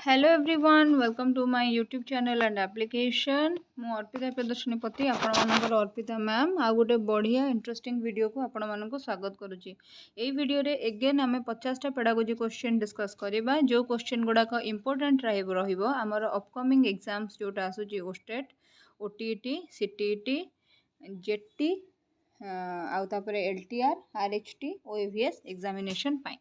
Hello everyone welcome to my YouTube channel and application मु अर्पिता प्रदर्शनी पति आपनकर अर्पिता मैम आ गोटे बढ़िया इंटरेस्टिंग वीडियो को आपण मानक स्वागत करुच्ची। यही वीडियो रे एगेन आम 50टा पेडागोजी क्वेश्चन डिस्कस करवा जो क्वेश्चन गुड़ाक इंपोर्टेंट रमर अपकमिंग एग्जाम्स जोटा आसूची ओस्टेट ओटीईटी सीटीईटी जेटी आउे एलटीआर आरएचटी ओएवीएस एग्जामिनेशन पाई।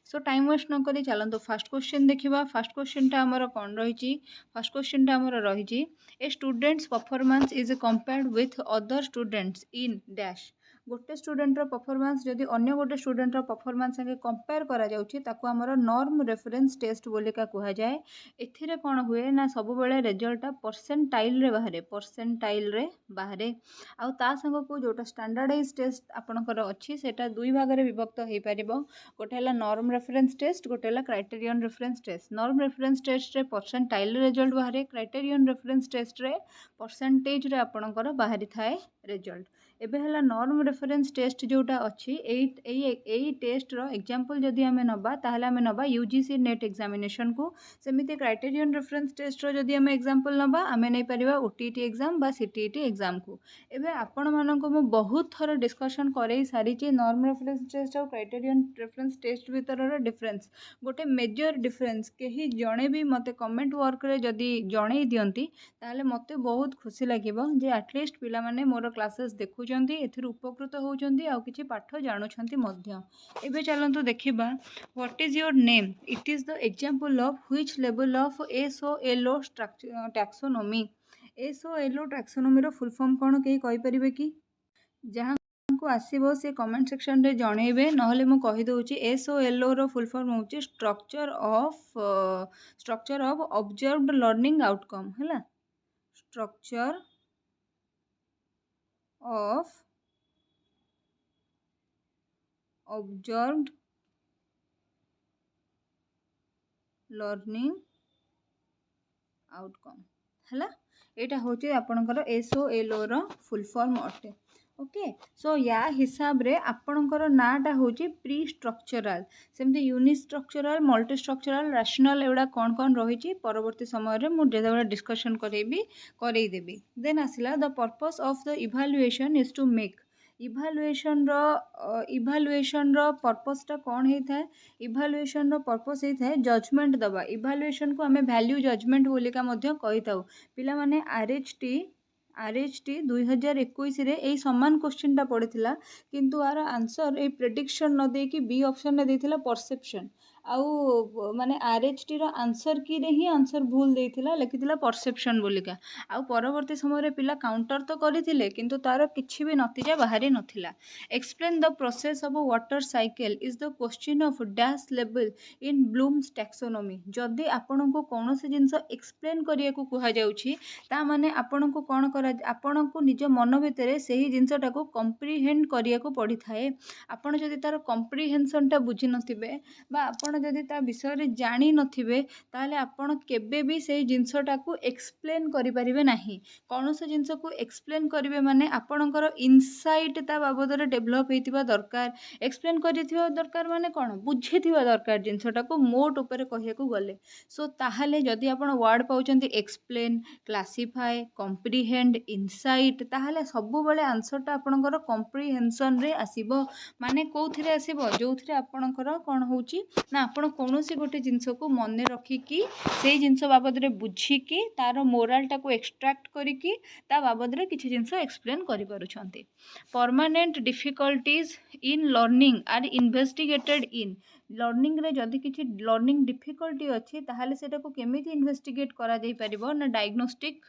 सो टाइम वेस्ट न करी चलते फास्ट क्वेश्चन देखा। फास्ट क्वेश्चन टा आमर कौन रही। फास्ट क्वेश्चन टा आमर रही a students performance is compared with other students in dash. गोटे स्टूडेंटर परफॉर्मेंस जदि अन्य गोटे स्टूडेंटर परफॉर्मेंस संगे कंपेयर करा जाउछि ताको आमर नॉर्म रेफरेंस टेस्ट बोलिका कुहा जाए। एथिरे कौन हुए ना सब बेले रिजल्ट परसेंटाइल रे बाहरे आउ ता संग को जोटा स्टैंडर्डाइज टेस्ट आपनकर अछि सेटा दुई भाग रे विभक्त होई परिबो। गोटे है नॉर्म रेफरेंस टेस्ट गोटे है criterion reference test. Norm reference test रे परसेंटाइल रिजल्ट बाहर क्राइटेरियन रेफरेंस टेस्ट रे परसेंटेज रे आपनकर बाहरी थाए रिजल्ट। एबे हला नॉर्म रेफरेंस टेस्ट जोटा अच्छी एई टेस्ट रो एग्जांपल जदि आमे नबा ताहले आमे नबा यूजीसी नेट एग्जामिनेशन को। सेमिति क्राइटेरियन रेफरेंस टेस्ट रो जदि आमे एग्जांपल नबा आमे नै परिबा ओटीईटी एग्जाम बा सीटीईटी एग्जाम को। एबे आपण मानको मु बहुत थर डिस्कशन करे सारी नॉर्म रेफरेंस टेस्ट और क्राइटेरियन रेफरेंस टेस्ट भीतर डिफरेंस गोटे मेजर डिफरेंस कहीं जड़े भी मते कमेंट वर्क रे जदि जणई दियंती ताहले मते बहुत खुशी लागिबो जे एटलीस्ट पिला माने मोर क्लासेस देखुचंती एथिर उपकृत होउचंती आ किछि पाठ जानुचंती मध्य। एबे चलंतु देखिबा what is your name. It is the example of which level of SOLO taxonomy. SOLO taxonomy रो फुल फॉर्म कोन केही कहि परिबे कि जहां को आसीबो से कमेंट सेक्शन रे जणेबे नहले मु कहि दोउची। एसओएलओ रो फुल फॉर्म होची structure of observed learning outcome हैला। Structure of observed learning outcome हैला। एटा होची आपनकर एसओएलओ रो फुल फॉर्म अटे। ओके सो या हिसाब रे आपनकर नाटा होची प्री स्ट्रक्चरल सेमती unistructural multistructural rational एवडा कौन कौन रही परवर्ती समय रे मु जेदा डिस्कशन करई देबी। देन आसिला the purpose of the evaluation is to make. Evaluation रो पर्पस टा कौन होई थाए। इवैल्यूएशन रो पर्पस होई थाए जजमेंट दबा। इवैल्यूएशन को हमें वैल्यू जजमेंट बोलिका मध्य कहि थाउ। पिला माने आरएचटी 2021 रे एई समान क्वेश्चन टा पड़िथिला किंतु आर आंसर ए प्रेडिक्शन न देकी बी ऑप्शन रे देथिला परसेप्शन आउ माने आरएचटी रो आंसर की रे ही आंसर भूल देथिला लिखिथिला परसेप्शन बोलिका। आउ परवर्ती समय रे पिला काउंटर तो करिथिले किंतु तार किछि भी नतीजा बाहरी नथिला। Explain the process of water cycle is the question of dash level in Bloom's taxonomy. जदि आपन को कोनोसी जिंस एक्सप्लेन करिया को कुहा जाउछि ता माने आपन को कोन करा आपन को निज मन भितरे सेही जिंसटा को कॉम्प्रिहेंड करिया को पड़ी थाए। आपन जदि तार कॉम्प्रिहेंशन टा बुझी नथिबे बा आपन जदि ता विषय रे जानि नथिबे ताले आपन केबे भी सेही जिंसटा को एक्सप्लेन करि परिबे नाही। कोनोसी जिंस को एक्सप्लेन करिवे माने आपनकर इनसाइट ता बाबद रे डेवलप हेतिबा दरकार। एक्सप्लेन करिथिबा दरकार माने कोन बुझिथिबा दरकार जिंसटा को मोट ऊपर कहिया को गले। सो ताहाले जदि आपन वर्ड पाउचंती एक्सप्लेन क्लासिफाई कॉम्प्रिहेंड इनसाइट ताहाले सबु बेले आंसर टा आपनकर कॉम्प्रिहेंशन रे आसीबो। माने कोउथिरे आसीबो जोउथिरे आपनकर कोन होउची ना आपन कोनोसी गोटे जिंस को मन रखिकी सेही जिंस बाबद रे बुझिकी तार मोराल टा को एक्सट्रैक्ट करिकी ता बाबद रे किछि जिंस एक्सप्लेन करि पारुछंती। Permanent difficulties in learning are investigated in. Learning रे जदि किछि लर्निंग डिफिकल्टी अछि ताहाले सेटा को केमिति इन्वेस्टिगेट करा जाई परिबो ना डायग्नोस्टिक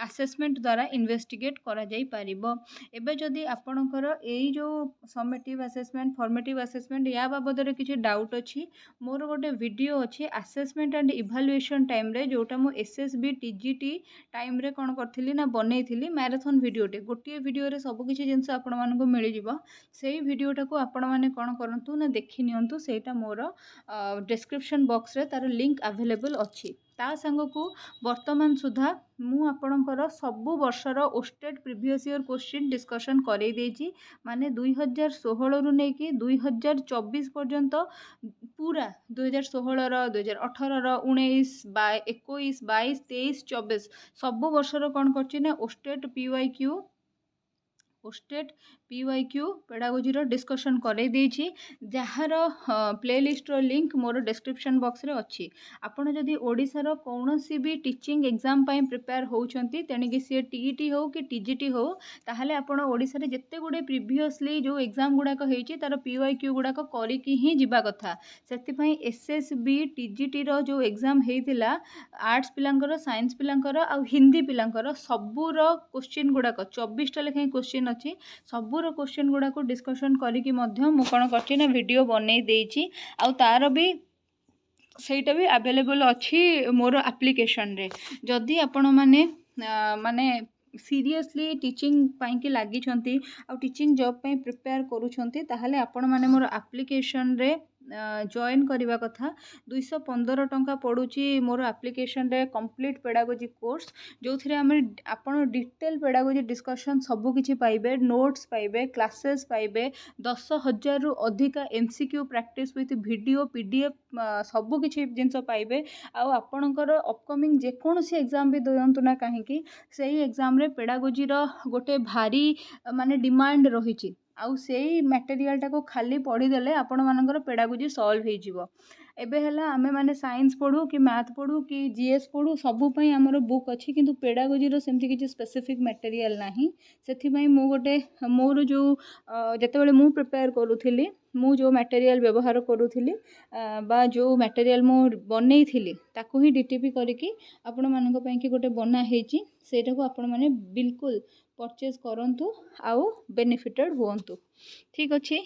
असेसमेंट द्वारा इन्वेस्टिगेट करा जाई परिबो। एबे जदि आपनकर एई जो समेटिव असेसमेंट फॉर्मेटिव असेसमेंट या बाबद रे किछि डाउट अछि मोर गोटे वीडियो अछि असेसमेंट एंड इवैल्यूएशन टाइम रे जोटा मु एसएसबी टीजीटी टाइम रे कोन करथिली ना बनेइथिली मैराथन वीडियोटे। गोटे वीडियो रे सब किछि जिंस आपण मानको मिलि जिवो। सेही वीडियोटा को आपण माने कोन करंतु ना देखि नियंतु सेटा मोर डिस्क्रिप्शन बॉक्स रे तार लिंक अवेलेबल अछि। ତା ସାଙ୍ଗକୁ ବର୍ତ୍ତମାନ ସୁଦ୍ଧା ମୁଁ ଆପଣଙ୍କର ସବୁ ବର୍ଷର ଓଷ୍ଟେଡ୍ ପ୍ରିଭିୟସ୍ ଇୟର୍ କ୍ୱେଶ୍ଚିନ୍ ଡିସ୍କସନ୍ କରେଇ ଦେଇଛି। ମାନେ 2016ରୁ ନେଇକି 2024 ପର୍ଯ୍ୟନ୍ତ ପୁରା 2016ର 2018ର 19 21 22 23 24 ସବୁ ବର୍ଷର କ'ଣ କରିଛି ନା OSTED पेडागोजी डिस्कशन करेई देछि जହାର प्ले लिस्ट रो लिंक मोर डिस्क्रिप्शन बॉक्स रे अछि। आपण जदि ओडिसा कौनसी भी टीचिंग एग्जाम पाई प्रिपेयर होउछंती तेणिकी सी टीईटी हो कि टीजीटी हो ताहले आपण ओडिसा रे जत्ते गुडे प्रीवियसली जो एग्जाम गुडाक होईछि तार पीवाईक्यू गुडाक करिकी ही जिबा कथा। सेति पई एसएसबी टीजीटी रो जो एग्जाम हेइतिला आर्ट्स पिलांकर साइंस पिलांकर आ हिंदी पिलांकर सबूर क्वेश्चन गुडाक 24 टा लेखा क्वेश्चन अछि। सबूर क्वेश्चन गुडाक डिस्कशन करिकी मध्य मु कोन करछि ना वीडियो बनै देछि आ तार भी ସେଇଟା ବି ଆଭେଲେबल ଅଛି ମୋର ଆପ୍ଲିକେସନରେ। ଯଦି ଆପଣମାନେ ମାନେ ସିରିୟସଲି ଟିଚିଂ ପାଇଁକି ଲାଗିଛନ୍ତି ଆଉ ଟିଚିଂ ଜବ୍ ପାଇଁ ପ୍ରିପେୟାର କରୁଛନ୍ତି ତାହେଲେ ଆପଣମାନେ ମୋର ଆପ୍ଲିକେସନରେ ଜଏନ୍ କରିବା କଥା। 215 ଟଙ୍କା ପଡ଼ୁଛି ମୋର ଆପ୍ଲିକେସନରେ କମ୍ପ୍ଲିଟ୍ पेडागोजी कोर्स जो ଆପଣ डिटेल पेडागोजी डिस्कशन सबकिछि पाइबे, नोट्स पाइबे, क्लासेस पाइबे, 10,000 रु अधिका MCQ practice with video PDF सबकिछि जिनस पाइबे। आउ आपणकर अपकमिंग जेकोसी एग्जाम भी दियंतु ना कहीं सेही एग्जाम रे पेडागोजी रो गोटे भारी माने डिमांड रही आउ सेही मटेरियल टाको खाली पढ़ीदेले आपण मानकर पेडागोजी सॉल्व हो जिवो। एबे हला आमे माने साइंस पढ़ू कि मैथ पढ़ू कि जीएस पढ़ू सबु पई हमर बुक अछि किंतु पेडागोजी रो सेमति किछि स्पेसिफिक मटेरियल नाही। सेथि पई मु गोटे मोर जो जते बेले मु प्रिपेयर करूथिली मु जो मटेरियल व्यवहार करूथिली बा जो मटेरियल मु बनै थिली ताकू ही डीटीपी करिकी आपण मानक पई कि गोटे बना हेची सेटा को आपण माने बिल्कुल परचेज करंतु आउ बेनिफिटेड हुअंतु। ठीक अछि।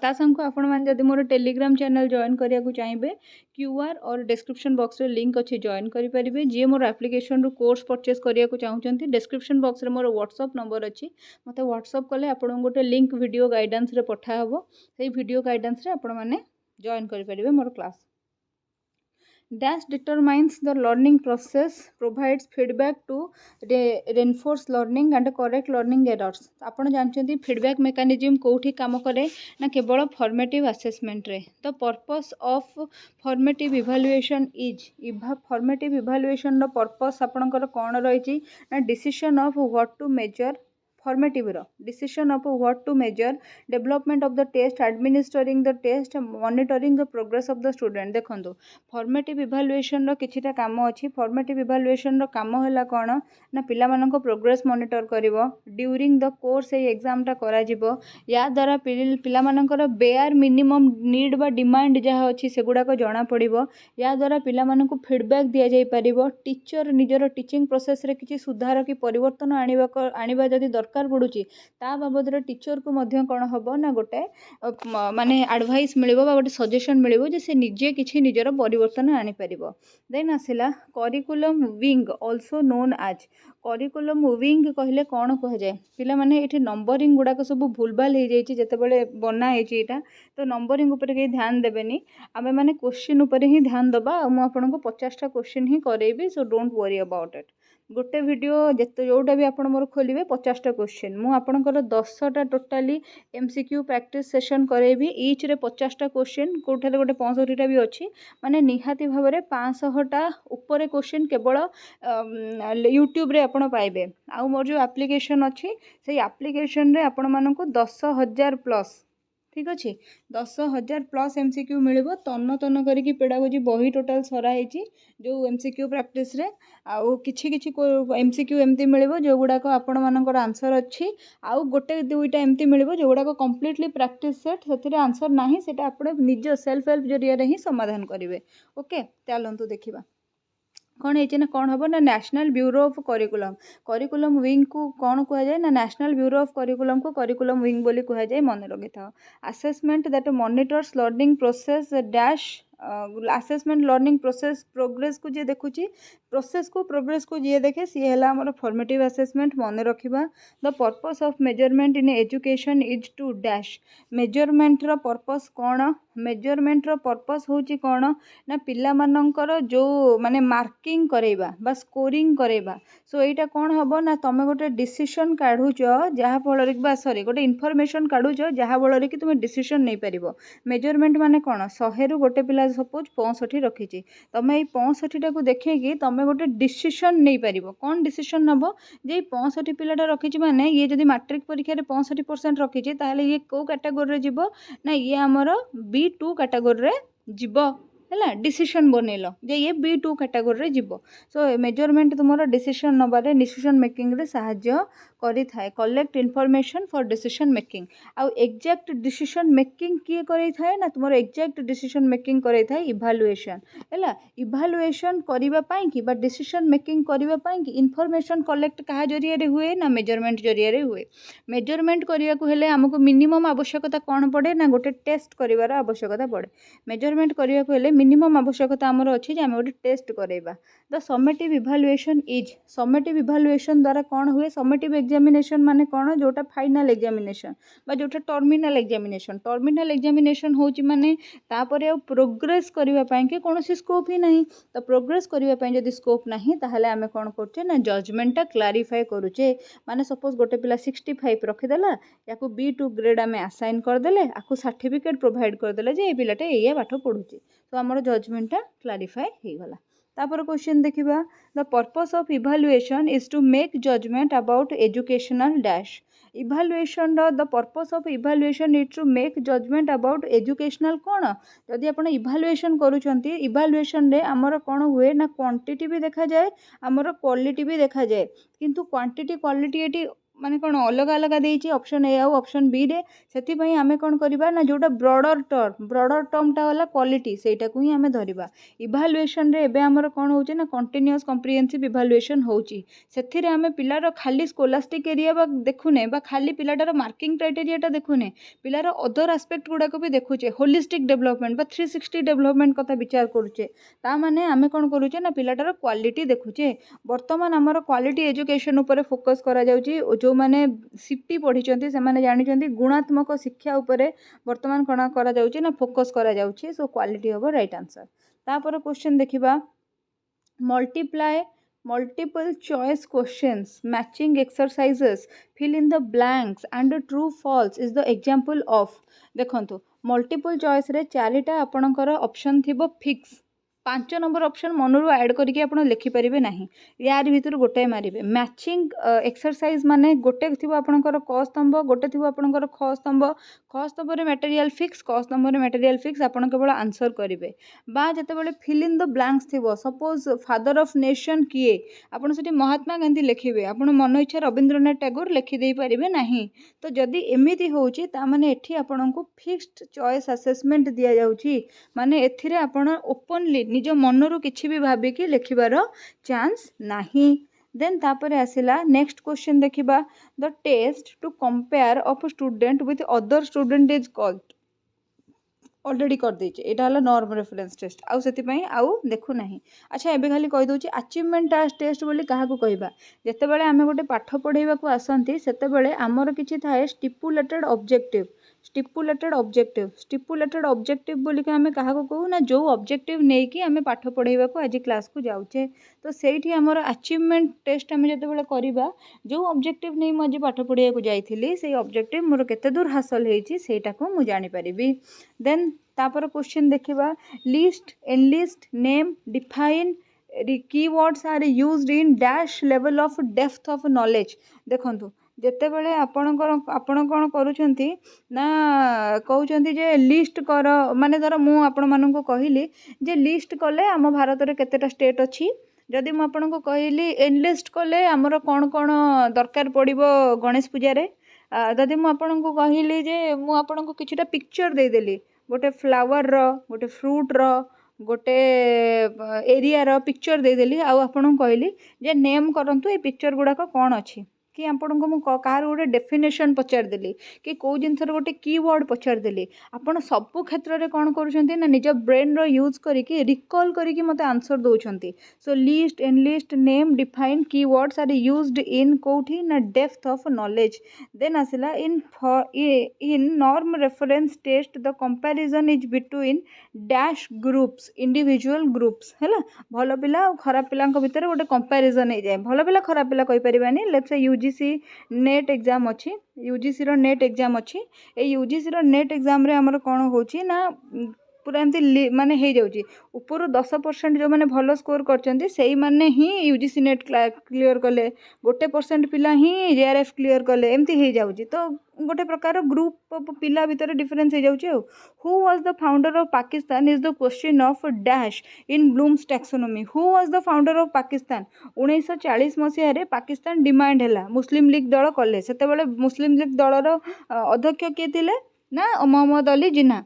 ता संग आपण मान जदि मोर टेलीग्राम चैनल जॉइन करिया को चाहिए क्यूआर और डिस्क्रिप्शन बॉक्स रे लिंक अच्छी जॉइन करि परिबे। जे मोर एप्लिकेशन रो कोर्स परचेज करिया को चाहउचंती डिस्क्रिप्शन बॉक्स रे मोर व्हाट्सएप नंबर अछि मते व्हाट्सएप कले आपण गोटे लिंक वीडियो गाइडेंस रे पठा हबो। सेही वीडियो गाइडेंस रे आपण माने जॉइन करि परिबे मोर class. Dash determines the learning process, provides feedback to reinforce learning and correct learning errors। आपण जानचंती फीडबैक मेकानिज्म कोठी काम करे ना केवल फॉर्मेटिव असेसमेंट रे। The purpose of formative evaluation is formative evaluation रो पर्पस आपणकर कोन रहिछि ना decision of what to measure formative रो decision of what to measure development of the test administering the test monitoring the progress of the student. देखंतु formative evaluation रो किछिटा काम अछि। फॉर्मेटिव इवैल्यूएशन रो काम होला कोन ना पिला मानको प्रोग्रेस मॉनिटर करिवो ड्यूरिंग द कोर्स ए एग्जाम टा करा जिवो। या द्वारा पिला मानकर बेयर मिनिमम नीड बा डिमांड जहा अछि सेगुडा को जणा पड़िवो। या द्वारा पिला मानको फीडबैक दिया जाई परिवो। टीचर निजर टीचिंग प्रोसेस रे किछि सुधार कि परिवर्तन आनिबा जदि दरकार पड़ुची ता बाबद टीचर को मध्य कौन हम ना गोटे माने एडवाइस मिलिबो बा गोटे सजेशन मिलिबो जे से निजे किछि निजर परिवर्तन आनी परिबो। देन आसिला curriculum wing also known as curriculum wing कहले कौन कह जाए पिला माने एठी नंबरिंग गुडा को सब भूलभाल हो जाइए जेतेबेले बना हेची एटा तो नंबरिंग ऊपर के ध्यान देबेनी आमे माने क्वेश्चन ऊपर ही ध्यान दबा। मु आपनको 50 टा क्वेश्चन ही करेबी so don't worry about it. गोटे वीडियो जिते जोटा भी आपण मोर खोलिबे 50 टा क्वेश्चन मु आपणकर 10 टा टोटाली एमसीक्यू प्रैक्टिस सेशन करेबी ईच रे 50 टा क्वेश्चन कोठाले गोटे 65 टा भी अछि माने निहाती भाबरे 500 टा ऊपर क्वेश्चन केवल यूट्यूब रे आपण पाइबे। आ मोर जो एप्लिकेशन अछि से एप्लिकेशन रे आपण माननको 10,000 प्लस ठीक अच्छे 10,000 प्लस एमसीक्यू मिलिबो तन तन करिकी पेडागोजी बही टोटाल सरा हेची जो एमसीक्यू प्रैक्टिस रे आउ किछि किछि एमसीक्यू एमती मिलिबो जो गुडाको आपण मानकर आंसर अछि आउ गोटे दुईटा एमती मिलिबो जो गुडाको कंप्लीटली प्रैक्टिस सेट सेथिरे आंसर नाही सेटा आपण निज सेल्फ हेल्प जरिया रे ही समाधान करिवे। ओके चलंतु देखिबा कौन है ना कौन हम ना national bureau of curriculum wing को कौन कह जाए ना नेशनल ब्यूरो ऑफ करिकुलम को करिकुलम विंग बोली कह जाए मन रखि था। Assessment that monitors learning process dash assessment learning process progress को जी देखुची प्रोसेस को प्रोग्रेस को जी देखे सी है आमर फॉर्मेटिव असेसमेंट मन रखा the purpose of measurement in education is to dash measurement रो पर्पस कौन मेजरमेंट रो पर्पस होची कौन ना पिला मानकर जो माने मार्किंग करेबा बा स्कोरिंग करेबा सो एटा कौन हम ना तुम गोटे डिसीजन काढ़ुच जहाँ फल बा सॉरी गोटे इनफॉरमेशन काढ़ुच जहाँ फल कि तुम डिसीजन नहीं पार मेजरमेंट माने कौन 100 रु गोटे पिला सपोज 65 रखी तुम ये 65 टाक देखिए तुम गोटे डिसीजन नहीं पार कौन डिसीजन नब जे 65 पिलाटा रखी माने ये जदि मैट्रिक परीक्षा 65% रखी ये कौ कैटेगोरी जीव ना ये आमर B2 कैटेगोरी जीव है डिसीजन बनइल जे ये B2 कैटेगोरी जीव सो मेजरमेंट तुम डिसीजन नबार डिसीजन मेकिंग रे साहाय्य करि थाए collect information for decision making आउ एक्जेक्ट डिसीजन मेकिंग किए करै थाए ना तुम एक्जेक्ट डिसीजन मेकिंग करै थाए इभालुएशन है इभालुएशन करबा पई कि बा डिसीजन मेकिंग करबा पई कि इनफॉरमेशन कलेक्ट कहा जरिया रे हुए ना मेजरमेंट जरिया रे हुए मेजरमेंट करिया को हेले हमको मिनिमम आवश्यकता कौन पड़े ना गोटे टेस्ट करिवार आवश्यकता पड़े मेजरमेंट करिया को हेले मिनिमम आवश्यकता आमर अच्छी आम गोटे टेस्ट करवा the summative evaluation is summative evaluation द्वारा कौन हुए समेटिव एग्जामिनेशन माने कौन जोटा फाइनल एग्जामिनेशन बा जोटा टर्मिनाल एग्जामिनेशन होची माने तापरे आ प्रोग्रेस करिवा पई के कोनोसी स्कोप ही नहीं तो प्रोग्रेस करिवा पई जदी स्कोप नहीं ताहले आमे कोन करछे ना जजमेंट टा क्लारिफाई करूचे माने सपोज गोटे पिला 65 रखिदेला याकू B2 ग्रेड आमे असाइन करदेले आकू सर्टिफिकेट प्रोवाइड करदेले जे ए पिलाटे एया पाठ पढुची तो हमर जजमेंट टा क्लारिफाई हे गला तापर क्वेश्चन देखिबा the purpose of evaluation is to make judgement about educational dash evaluation the purpose of evaluation is to make judgement about educational कौन जदि आप इभालुएशन करूछंती इभालुएशन रे हमर कौन हुए ना क्वांटिटी भी देखा जाए हमर क्वालिटी भी देखा जाए किंतु क्वांटिटी क्वालिटी एटी माने कौन अलग अलग देइछि ऑप्शन ए आउ ऑप्शन बी रे सेति पई आमे कोन करिबा ना जोटा ब्रॉडर टर्म टा वाला क्वालिटी सेटा को ही आमे धरिबा इभालुएशन रे एबे हमर कोन होचे ना कंटीन्यूअस कॉम्प्रिहेंसिव इभालुएशन होची सेथि रे आमे पिलार खाली स्कोलास्टिक एरिया बा देखुने बा खाली पिलाटार मार्किंग क्राइटेरिया टा देखुने पिलार अदर एस्पेक्ट गुडा को भी देखुचे होलिस्टिक डेवलपमेंट बा 360 डेवलपमेंट कथा विचार करूचे ता माने आमे कोन करूचे ना पिलाटार क्वालिटी देखुचे वर्तमान हमर क्वालिटी एजुकेशन ऊपर फोकस करा जाउची जो माने सीटी पढ़ी से माने जानी गुणात्मक शिक्षा उपरे वर्तमान कण करा जाउची ना फोकस करा जाउची सो क्वालिटी हम राइट आंसर तापर क्वेश्चन देखिबा multiple choice questions matching exercises fill in the blanks and true false is the example of देखंतु मल्टीपल चॉइस रे चारिटा आपणकर ऑप्शन थिबो फिक्स 5 नंबर ऑप्शन मनरू ऐड करके आप लिखिपारे ना यार भितर गोटे मारे मैचिंग एक्सरसाइज माने गोटे थी आपंकर क स्तंभ गोटे थी आपंकर ख स्तंभ रे मटेरियल फिक्स क स्तंभ रे मटेरियल फिक्स आप केवल आंसर करेंगे बा जिते फिल इन द ब्लैंक्स थी सपोज फादर ऑफ नेशन किए आपड़ से महात्मा गांधी लिखे आप मन इच्छा रवींद्रनाथ टैगोर लिखिदे पारे ना तो जदि एमती होची तामाने एठी आपनको फिक्स्ड चॉइस असेसमेंट दिया जाउची माने एथिरे आपण ओपनली निज मनरू किछि भी भाबिकी लिखिबार चांस नाही देन तापरे आसिला नेक्स्ट क्वेश्चन देखिबा the test to compare of student with other student is called already कर देचे एटा हला नॉर्म रेफरेंस टेस्ट आउ सेति पई आउ देखु नाही अच्छा एबे खाली कहि दोची अचीवमेंट टेस्ट बोली काहा को कहबा जते बेले आमे गोटे पाठ पढेबा को आसंती सेते बेले हमर किछि थाए स्टिपुलेटेड ऑब्जेक्टिव बोली कि आमे काहा को कहू ना जो ऑब्जेक्टिव नै कि आमे पाठ पढेबा को आज क्लास को जाउचे तो सेठी हमर अचीवमेंट टेस्ट आमे जते बेले करिबा जो ऑब्जेक्टिव नै म आज पाठ पढेबा को जाईथिली सेही ऑब्जेक्टिव मोर केते दूर हासिल हेची सेटा को मु जानि परिबी देन तापर क्वेश्चन देखिबा list enlist name define keywords are used in dash level of depth of knowledge देखंतु जेते बेले आपण कौन करूछंती ना कहउछंती जे लिस्ट कर माने धर मु आपण माननको कहिली जे लिस्ट कले आम भारत रे केतेटा स्टेट अछि जदि मु आपण को कहिली एनलिस्ट कले हमर कौन कौन दरकार पड़िबो गणेश पूजा रे जदि मु आपण को कहिली जे मु आपण को किछिटा पिक्चर दे देली गोटे फ्लावर रो गोटे फ्रूट रो गोटे एरिया रो पिक्चर दे देली आ आपण कहली जे नेम करंतु ए पिक्चर गुडा कौन अछि कि आपको मुझे कहार गोटे डेफिनेशन पचारदेली कि कौ जिनसर गोटे कीवर्ड पचारदेली आपण सबु क्षेत्र में कौन करुँच ना निज ब्रेन यूज करके रिकॉल करके मत आंसर दौरान so list enlist name define keywords are used in कौटी ना डेप्थ ऑफ नॉलेज देन आसला in norm reference test the comparison is between dash groups individual groups है भल पिला और खराब पिला भितर गोटे कंपैरिजन हो जाए भल पिला खराब पिला कहि परिबानी let's say UGC NET exam अच्छी यूजीसी रो नेट एग्जाम अच्छी ए यूजीसी रो नेट एग्जाम रे हमर कोन होची ना पूरा एमती माने हो जाऊँगी ऊपर 10% जो मैंने भल स्कोर करछंती सेही माने ही यूजीसी नेट क्लियर कले 1% पिला ही जेआरएफ क्लियर कले एमती हो जाऊँगी तो गोटे प्रकार ग्रुप पिला भितर डिफरेंस हो जाऊँगी who was the founder of Pakistan is the question of dash in Bloom's taxonomy who was the founder of Pakistan 1940 मसीह पाकिस्तान डिमांड है मुस्लिम लीग दल कले से मुस्लिम लीग दलर अध्यक्ष किए थे ना मोहम्मद अली जिन्ना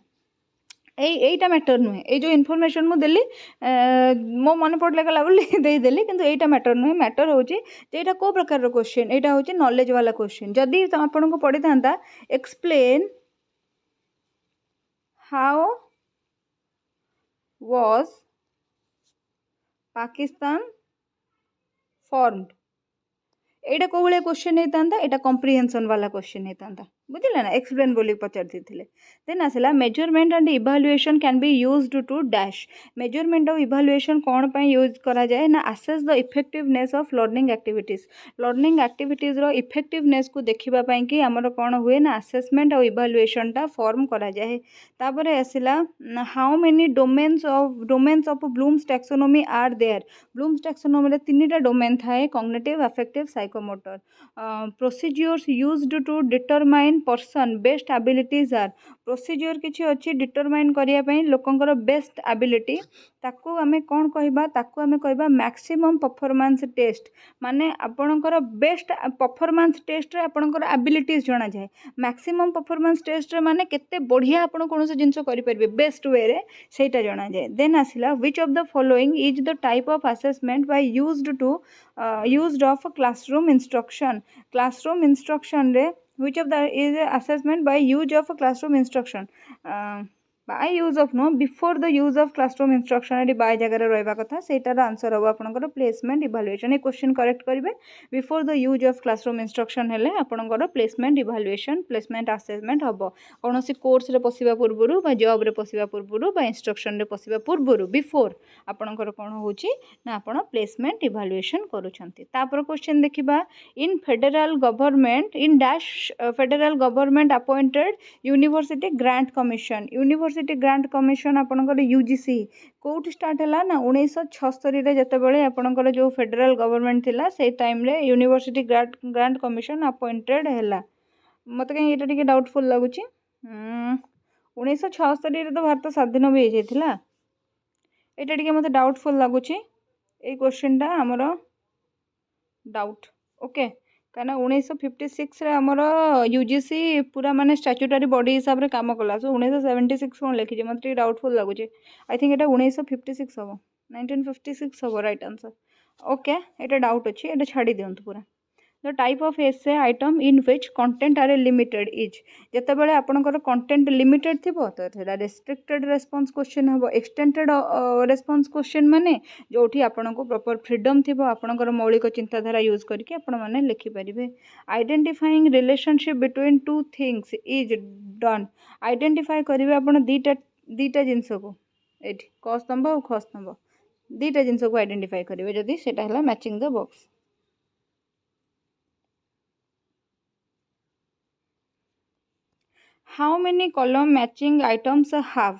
এইটা ম্যাଟর নুহে এই যে ইনফরমেশন মু দেলি মো মনে পড়লে গলা বলি দেইদেলি কিন্তু এইটা ম্যাটর নুহে ম্যাটর হচ্ছে যে এটা কেউ প্রকারର क्वेश्चन এইটা হচ্ছে নলেজ वाला क्वेश्चन যদি ଆପଣଙ୍କୁ ପଡ଼ିଥାନ୍ତା explain how was Pakistan formed এইটা কেউ ভাবে क्वेश्चन होता यहाँ कम्प्रिहेंशन वाला क्वेश्चन होता बुझे ना एक्सप्लेन बोली पचारि देन आसला measurement and evaluation can be used to dash measurement और इवालुएशन कौन पर यूज करा जाए ना assess the effectiveness of learning activities रो इफेक्टिवनेस को देखा कि आमर कौन हुए ना असेसमेंट और इवालुएशन टा फॉर्म करा जाए तापर आसला how many domains of Bloom's taxonomy are there Bloom's taxonomy रे 3टा डोमेन थाए cognitive affective psychomotor procedures used to determine person best abilities are procedure किसी अच्छी डिटरमाइन करने लोकंर बेस्ट एबिलिटी ताकू आमे कौन कहबा ताकू आमे कहबा मैक्सिमम परफॉर्मेंस टेस्ट माने आपणकर बेस्ट परफॉर्मेंस टेस्ट रे आपणकर एबिलिटीज जना जाए मैक्सिमम परफॉर्मेंस टेस्ट रे माने केते बढ़िया आपण कोनोसे जिंस करि परबे बेस्ट वे रे सेटा जना जाए देन आसिला which of the following is the type of assessment by used of classroom instruction रे which of the is assessment by use of classroom instruction by use of no before the use of classroom instruction eighty bye जगह रहा कथा सेटार answer हम आपंकर placement evaluation ये question correct करेंगे before the use of classroom instruction हेले आपंकर placement evaluation placement assessment हम कौन कोर्स रे पशिबा पूर्व जॉब रे पशिबा पूर्व इंस्ट्रक्शन रे पशिबा पूर्व बिफोर आपंकर कौन होची ना आपण प्लेसमेंट इवालुएशन करूछंती तापर क्वेश्चन देखिबा इन federal government in dash federal government appointed university grant commission आपंकर यूजीसी कौटी स्टार्ट है ना 1976 रे जतबेले आपंकर जो फेडरल गवर्नमेंट थिला से टाइम रे यूनिवर्सिटी ग्रांट कमिशन अपॉइंटेड है मत कहीं ये टिके डाउटफुल लगुच 1976 रे तो भारत स्वाधीन भी हो जाता ये टिके मत डाउटफुल लगुच ये क्वेश्चन टा आमर डाउट ओके कहीं 1956 रे आमर यूजीसी पूरा माने स्टैट्यूटरी बॉडी हिसाब रे काम कला सो 1976 कौन लिखी मतलब डाउटफुल लगुच आई थिंक ये 1956 हम 1956 हम राइट आंसर ओके ये डाउट अच्छी ये छाड़ी दिंतु पूरा the type of essay item in which content are limited is जितेबाला आपंकर कंटेंट लिमिटेड थी तो रेस्ट्रिक्टेड रेस्पॉन्स क्वेश्चन हम एक्सटेंडेड रेस्पॉन्स क्वेश्चन माने जोठी आपन को प्रॉपर फ्रीडम थी आपंकर मौलिक चिंताधारा यूज करके आपण मैंने लिखिपारे identifying relationship between two things is done identify करेंगे आप दीटा जिनस को ये क स्तंभ और ख स्तंभ दीटा जिनस को आइडेंटिफाई करेंगे जदि सेटा है matching the box how many column matching items have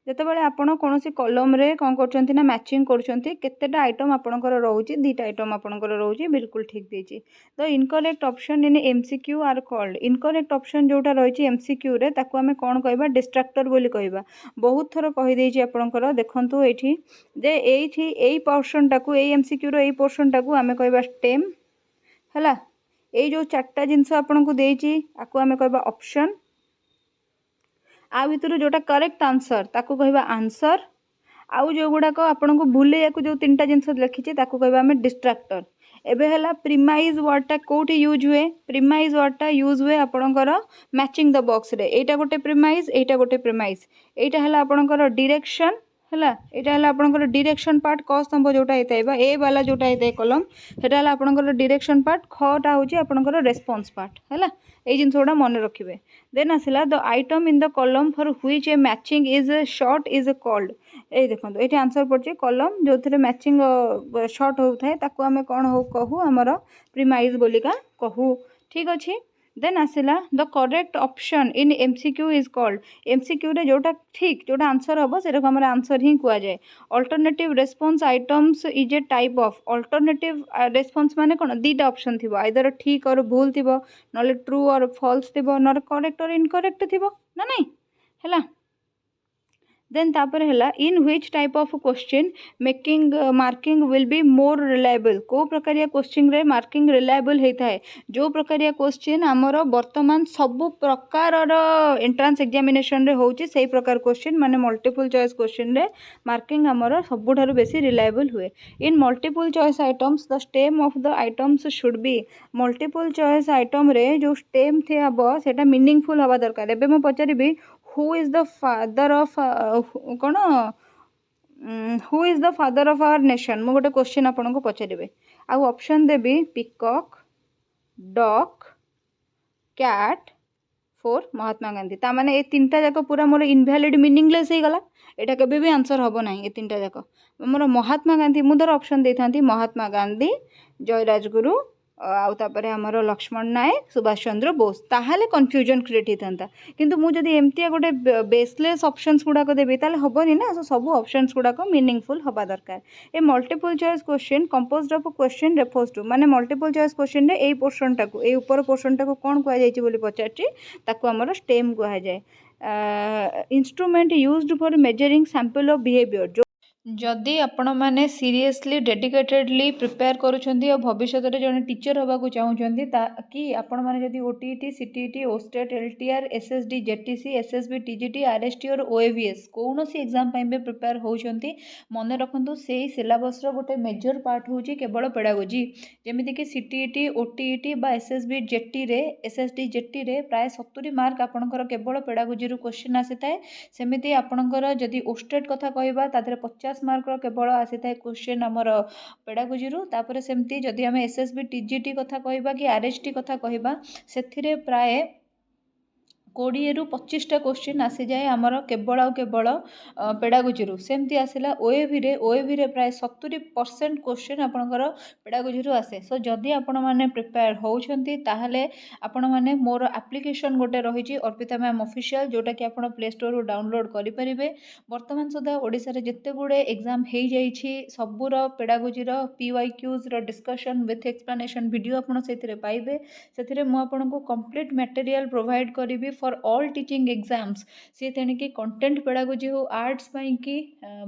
जितेबाला आपड़ कौन कलम रे कौन कर मैचिंग करतेटा आइटम आपंकर रोचे दीटा आइटम आपंकर रोचे बिल्कुल ठीक देती the incorrect option in MCQ are called incorrect option जोटा रही एमसीक्यू रे ताको आमे कौन कहबा डिस्ट्रैक्टर बोली कहबा बहुत थर कहीदे आपंकर देखु ये जे यही पोर्शन टाकू एमसीक्यू रो पोर्शन टाकू आमे कहबा स्टेम है ये जो 4टा जिनस आपन को देची आकु आमे कहबा ऑप्शन आ भितर जोटा करेक्ट आंसर ताकू कहबा आंसर आउ जो गुड़ाक आपन को भूले जो 3टा जिनस लिखी ताकू कहबा आमे डिस्ट्रैक्टर एबे हला प्रिमाइज वर्डटा कोठी यूज हुए प्रिमाइज वर्डटा यूज हुए आपणकर मैचिंग द बॉक्स रे एटा गोटे प्रिमाइज एटा हला आपणकर डायरेक्शन हला एटा हला आपणकर डायरेक्शन पार्ट क स्तंभ जोटा हेतै बा ए वाला जोटा हेतै कॉलम सेटा हला आपणकर डायरेक्शन पार्ट खटा होची आपणकर रेस्पॉन्स पार्ट हला ए जिन सोडा मन रखिबे देन आसिला the item in the column for which a matching is sought is called a देखो ये आंसर पड़े कॉलम जो थे मैचिंग शॉर्ट होता है ताको आमे कौन हो कहू आमर प्रिमाइज बोलिका कहू ठीक अच्छे देन आसला the correct option in MCQ is called MCQ रे जोटा ठीक जोटा आंसर हम से आम आंसर ही कह जाए alternative response items is a type of alternative response माने कौन दीटा ऑप्शन थी आइदर ठीक और भूल थी ना ट्रू और फॉल्स थी ना करेक्ट और इनकरेक्ट थी ना नहीं है देन तापर है in which type of question making marking will be more reliable को प्रकार क्वेश्चन रे मार्किंग रिलायबल होता है जो प्रकार क्वेश्चन आमर वर्तमान सबु प्रकार एंट्रांस एग्जामिनेशन रे होची सही प्रकार क्वेश्चन माने मल्टीपल चॉइस क्वेश्चन रे मार्किंग आमर सबुठारु बेसी रिलायबल हुए इन multiple choice items the stem of the items should be multiple choice item रे जो स्टेम थे हबो सेटा मीनिंगफुल हवा दरकार एबे मैं पचारिबी who is the father of कौन who is the father of our nation मु गोटे क्वेश्चन आपन को पचारे आउ ऑप्शन देबी peacock dock cat four Mahatma Gandhi ता माने ए तीनटा जाक पूरा मोर इनवैलिड मीनिंगलेस हो गला एटा केबे भी आंसर हबो नाही ए तीनटा जाक मोर महात्मा गांधी मु धर ऑप्शन देथांती महात्मा गांधी जयराजगुरु आउ तापरे हमर लक्ष्मण नायक सुभाष चंद्र बोस ताहाले कन्फ्यूजन क्रिएट होता किंतु मु जदि एमतिया गोटे बेसलेस ऑप्शंस गुड़ाक देबी ताले हबनी ना सो सब ऑप्शंस गुड़ाक मीनिंगफुल हबा दरकार a multiple choice question composed of question refers to माने मल्टीपल चॉइस क्वेश्चन रे ए पोर्शन टाको ए ऊपर पोर्शन टाको कोन कहया जायछि बोली पचारछि ताको हमर स्टेम कहया जाय instrument used for measuring sample of behaviour जदि आपण मैंने सीरियसली डेडिकेटेडली प्रिपेयर करुँच भविष्य में जड़े टीचर होगा चाहूँगी कि आपण मैंने जदि OTET CTET OSTET LTR SSD JTC SSB TGT RST और ओएवीएस कौन सी एग्जाम भी प्रिपेयर होती मन रखु से सिलेबस गोटे मेजर पार्ट हूँ केवल पेडागोजी जमीक सीटीईटी ओटीईटी बा एसएसबी जेटी रे एसएसडी जेटी रे प्राय 70 मार्क आपणकर केवल पेडागोजी क्वेश्चन आसी थाए सेमिति आपणकर जदि ओस्टेट कथा कहबा तादरे 50 मार्क केवल आसी थाए क्वेश्चन आमर पेडागोजी तापर सेमती जदि आम एसएसबी टीजीटी कथा कहबा कि आरएसटी कथा कहबा सेथिरे प्राय 20 रु 25टा क्वेश्चन आसी जाए आमर केवल आउ केवल पेडागोजी सेमती आसला ओएवी रे प्राय 70% क्वेश्चन आपणकर पेडागोजी आसे सो जदि आपण माने प्रिपेयर होउछंती ताहले आपण माने मोर एप्लिकेशन गोटे रही अर्पिता मैम ऑफिशियल जोटा कि आपण प्ले स्टोर रू डाउनलोड करि परिबे वर्तमान सुधा ओडिसा रे जत्ते गुडे एग्जाम हे जाइछि सबुर पेडागोजी रो पीवाईक्यूज रो डिस्कशन विथ एक्सप्लेनेशन वीडियो आपण सेथिरे पाइबे सेथिरे मु आपनको कंप्लीट मटेरियल प्रोवाइड करिवि फॉर ऑल टीचिंग एग्जाम्स सी तेणिकी कंटेंट पेडागोजी हो आर्ट्स की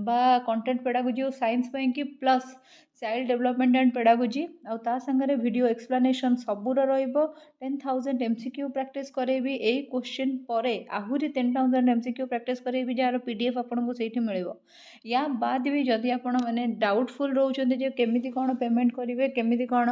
बा कंटेंट पेडागोजी हो साइंस की plus child development and pedagogy आउ ता संगरे वीडियो एक्सप्लेनेशन सबूर रहिबो 10,000 एमसीक्यू प्रैक्टिस करेबी ए क्वेश्चन परे आहुरी 10,000 एमसीक्यू प्रैक्टिस करेबी जार पीडीएफ आपनको सेठी मिलिबो या बाद भी जदि आपण माने डाउटफुल रहउछन्ते जे केमिति कोन पेमेंट करिवे केमिति कोन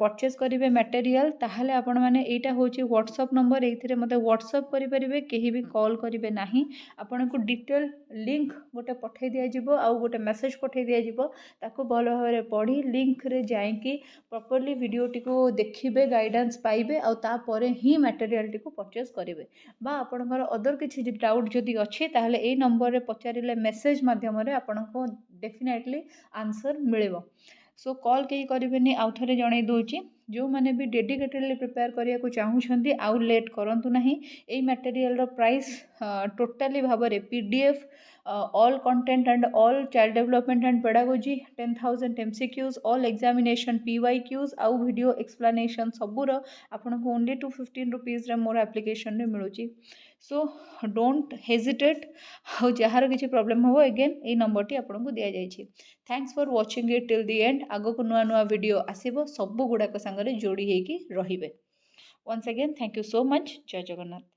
परचेस करिवे मटेरियल ताहाले आपण माने एटा होची व्हाट्सएप नंबर एथिरे मते व्हाट्सएप करि परिबे केही भी कॉल करिवे नाही आपनको डिटेल लिंक गोटे पठै दिया जिवो आ गोटे मेसेज पठै दिया जिवो ताको भल भाव पढ़ी लिंक रे जाइकी प्रॉपर्ली वीडियोटी को देखिए गाइडेंस पाइबे आ तापरे ही मटेरियल टी को परचेस करेंगे बा आपणकर अदर किसी डाउट जदि अच्छी ताहले ए नंबर रे पचारिले मेसेज माध्यम आपको डेफिनेटली आंसर मिलिबो सो कॉल कहीं करेंगे आउ थे जन दूची जो मैंने भी डेडिकेटेडली प्रिपेयर करने को चाहूँगी आउ लेट करूँ ना यही मटेरियल प्राइस टोटाली भाव में PDF all content and all child development and pedagogy 10,000 MCQs all examination PYQs आउ वीडियो एक्सप्लेनेशन सबूर आपन को ओनली 215 रुपीज मोर एप्लिकेशन रे मिलूची सो डोंट हेजिटेट आउ जार किसी प्रॉब्लम हो अगेन ये नंबर टी आपन को दिया जाइए thanks for watching it till the end आगो को नुआ नुआ वीडियो आसीबो सब गुड़ाक संगे जोड़ी होगी रहिबे once again thank you so much जय जगन्नाथ।